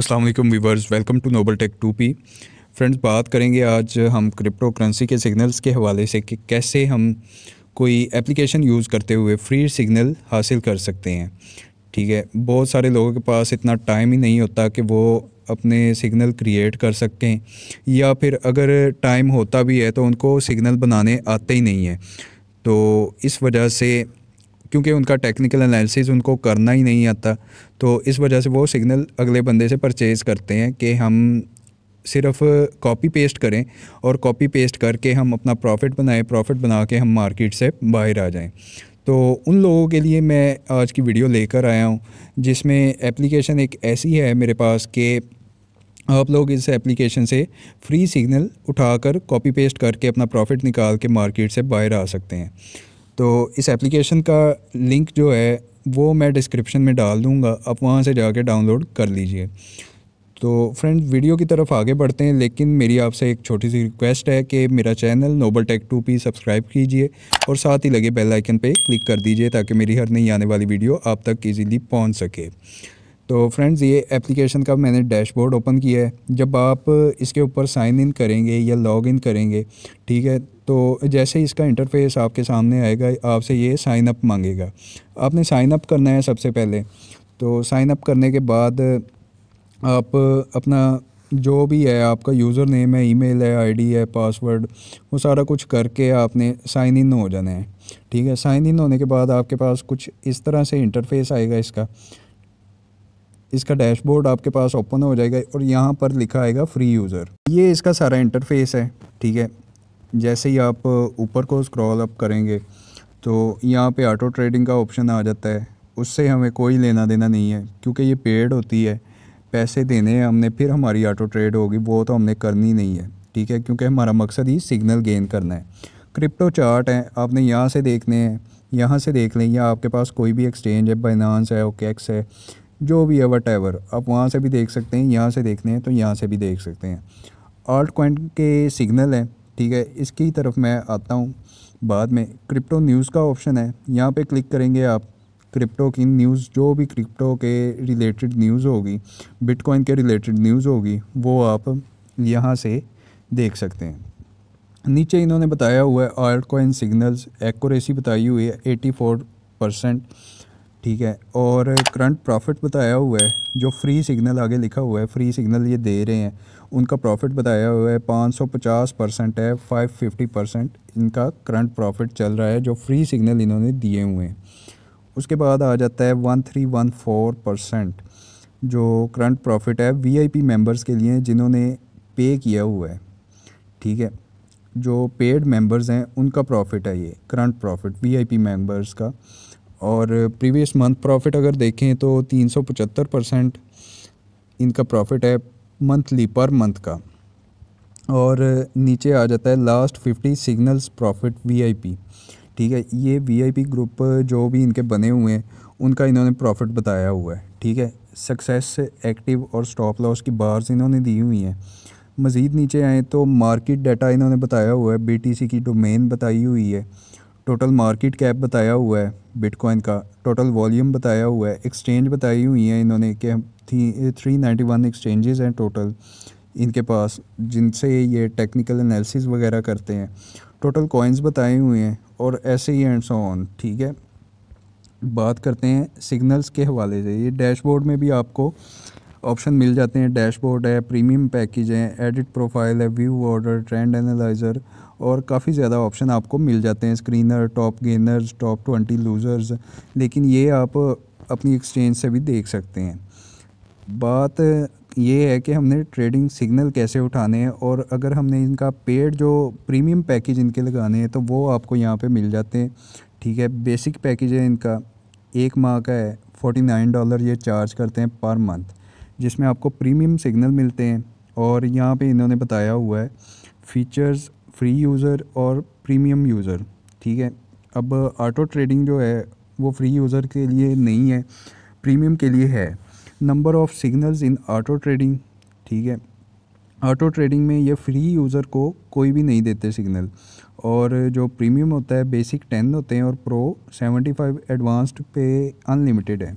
अस्सलाम वालेकुम viewers, welcome to Noble Tech 2P। Friends, बात करेंगे आज हम क्रिप्टो करेंसी के सिग्नल्स के हवाले से कि कैसे हम कोई एप्लीकेशन यूज़ करते हुए फ्री सिग्नल हासिल कर सकते हैं। ठीक है, बहुत सारे लोगों के पास इतना टाइम ही नहीं होता कि वो अपने सिग्नल क्रिएट कर सकें, या फिर अगर टाइम होता भी है तो उनको सिग्नल बनाने आते ही नहीं है। तो इस वजह से, क्योंकि उनका टेक्निकल एनालिसिस उनको करना ही नहीं आता, तो इस वजह से वो सिग्नल अगले बंदे से परचेज़ करते हैं कि हम सिर्फ कॉपी पेस्ट करें और कॉपी पेस्ट करके हम अपना प्रॉफिट बनाएं, प्रॉफिट बना के हम मार्केट से बाहर आ जाएं। तो उन लोगों के लिए मैं आज की वीडियो लेकर आया हूं, जिसमें एप्लीकेशन एक ऐसी है मेरे पास कि आप लोग इस एप्लीकेशन से फ्री सिग्नल उठाकर कॉपी पेस्ट करके अपना प्रॉफिट निकाल के मार्केट से बाहर आ सकते हैं। तो इस एप्लीकेशन का लिंक जो है वो मैं डिस्क्रिप्शन में डाल दूँगा, आप वहाँ से जाके डाउनलोड कर लीजिए। तो फ्रेंड, वीडियो की तरफ आगे बढ़ते हैं, लेकिन मेरी आपसे एक छोटी सी रिक्वेस्ट है कि मेरा channel Nobel Tech 2P subscribe कीजिए और साथ ही लगे बेल आइकन पे क्लिक कर दीजिए ताकि मेरी हर नई आने वाली वीडियो आप तक ईजीली पहुंच सके। तो फ्रेंड्स, ये एप्लीकेशन का मैंने डैशबोर्ड ओपन किया है। जब आप इसके ऊपर साइन इन करेंगे या लॉग इन करेंगे, ठीक है, तो जैसे ही इसका इंटरफेस आपके सामने आएगा, आपसे ये साइन अप मांगेगा। आपने साइन अप करना है सबसे पहले। तो साइन अप करने के बाद आप अपना जो भी है, आपका यूज़र नेम है, ईमेल है, आईडी है, पासवर्ड, वो सारा कुछ करके आपने साइन इन हो जाना है। ठीक है, साइन इन होने के बाद आपके पास कुछ इस तरह से इंटरफेस आएगा। इसका डैशबोर्ड आपके पास ओपन हो जाएगा और यहाँ पर लिखा आएगा फ्री यूज़र। ये इसका सारा इंटरफेस है। ठीक है, जैसे ही आप ऊपर को स्क्रॉल अप करेंगे तो यहाँ पे ऑटो ट्रेडिंग का ऑप्शन आ जाता है। उससे हमें कोई लेना देना नहीं है, क्योंकि ये पेड होती है, पैसे देने हैं हमने, फिर हमारी ऑटो ट्रेड होगी, वो तो हमने करनी नहीं है। ठीक है, क्योंकि हमारा मकसद ही सिग्नल गेन करना है। क्रिप्टो चार्ट हैं, आपने यहाँ से देखने हैं, यहाँ से देख लें, या आपके पास कोई भी एक्सचेंज है, बाइनेंस है, ओकेक्स है, जो भी है, वटएवर, आप वहाँ से भी देख सकते हैं। यहाँ से देखने हैं तो यहाँ से भी देख सकते हैं। आल्ट कॉइन के सिग्नल हैं। ठीक है, इसकी तरफ मैं आता हूँ बाद में। क्रिप्टो न्यूज़ का ऑप्शन है, यहाँ पे क्लिक करेंगे आप। क्रिप्टो की न्यूज़, जो भी क्रिप्टो के रिलेटेड न्यूज़ होगी, बिटकॉइन के रिलेटेड न्यूज़ होगी, वो आप यहाँ से देख सकते हैं। नीचे इन्होंने बताया हुआ है आल्ट कॉइन सिग्नल्स, एक्यूरेसी बताई हुई है 84%। ठीक है, और करंट प्रॉफिट बताया हुआ है। जो फ्री सिग्नल आगे लिखा हुआ है, फ्री सिग्नल ये दे रहे हैं, उनका प्रॉफिट बताया हुआ है 550% है, 550% इनका करंट प्रॉफिट चल रहा है, जो फ्री सिग्नल इन्होंने दिए हुए हैं। उसके बाद आ जाता है 1314% जो करंट प्रॉफिट है VIP मेंबर्स के लिए, जिन्होंने पे किया हुआ है। ठीक है, जो पेड मेंबर्स हैं उनका प्रॉफिट है ये करंट प्रॉफिट VIP मेंबर्स का। और प्रीवियस मंथ प्रॉफिट अगर देखें तो 375% इनका प्रॉफिट है मंथली, पर मंथ का। और नीचे आ जाता है लास्ट 50 सिग्नल्स प्रॉफिट VIP। ठीक है, ये VIP ग्रुप जो भी इनके बने हुए हैं उनका इन्होंने प्रॉफिट बताया हुआ है। ठीक है, सक्सेस, एक्टिव और स्टॉप लॉस की बार्स इन्होंने दी हुई हैं। मज़ीद नीचे आए तो मार्केट डाटा इन्होंने बताया हुआ है, BTC की डोमेन बताई हुई है, टोटल मार्केट कैप बताया हुआ है बिटकॉइन का, टोटल वॉल्यूम बताया हुआ है, एक्सचेंज बताई हुई है इन्होंने कि 391 एक्सचेंजेस हैं टोटल इनके पास, जिनसे ये टेक्निकल एनालिसिस वगैरह करते हैं। टोटल कॉइन्स बताए हुए हैं और ऐसे ही एंड सो ऑन। ठीक है, बात करते हैं सिग्नल्स के हवाले से। ये डैशबोर्ड में भी आपको ऑप्शन मिल जाते हैं। डैशबोर्ड है, प्रीमियम पैकेज है, एडिट प्रोफाइल है, व्यू ऑर्डर, ट्रेंड एनालाइज़र, और काफ़ी ज़्यादा ऑप्शन आपको मिल जाते हैं। Screener, top gainers, top 20 losers, लेकिन ये आप अपनी एक्सचेंज से भी देख सकते हैं। बात ये है कि हमने ट्रेडिंग सिग्नल कैसे उठाने हैं, और अगर हमने इनका पेड जो प्रीमियम पैकेज इनके लगाने हैं तो वो आपको यहाँ पे मिल जाते हैं। ठीक है, बेसिक पैकेज है इनका, 1 माह का है, $49 ये चार्ज करते हैं पर मंथ, जिसमें आपको प्रीमियम सिग्नल मिलते हैं। और यहाँ पे इन्होंने बताया हुआ है फीचर्स, फ्री यूज़र और प्रीमियम यूज़र। ठीक है, अब ऑटो ट्रेडिंग जो है वो फ्री यूज़र के लिए नहीं है, प्रीमियम के लिए है। Number of signals in auto trading. ठीक है, ऑटो ट्रेडिंग में ये फ्री यूज़र को कोई भी नहीं देते सिग्नल, और जो प्रीमियम होता है बेसिक 10 होते हैं और प्रो 75, एडवांस्ड पे अनलिमिटेड है।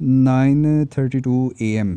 9:32 AM.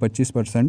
25%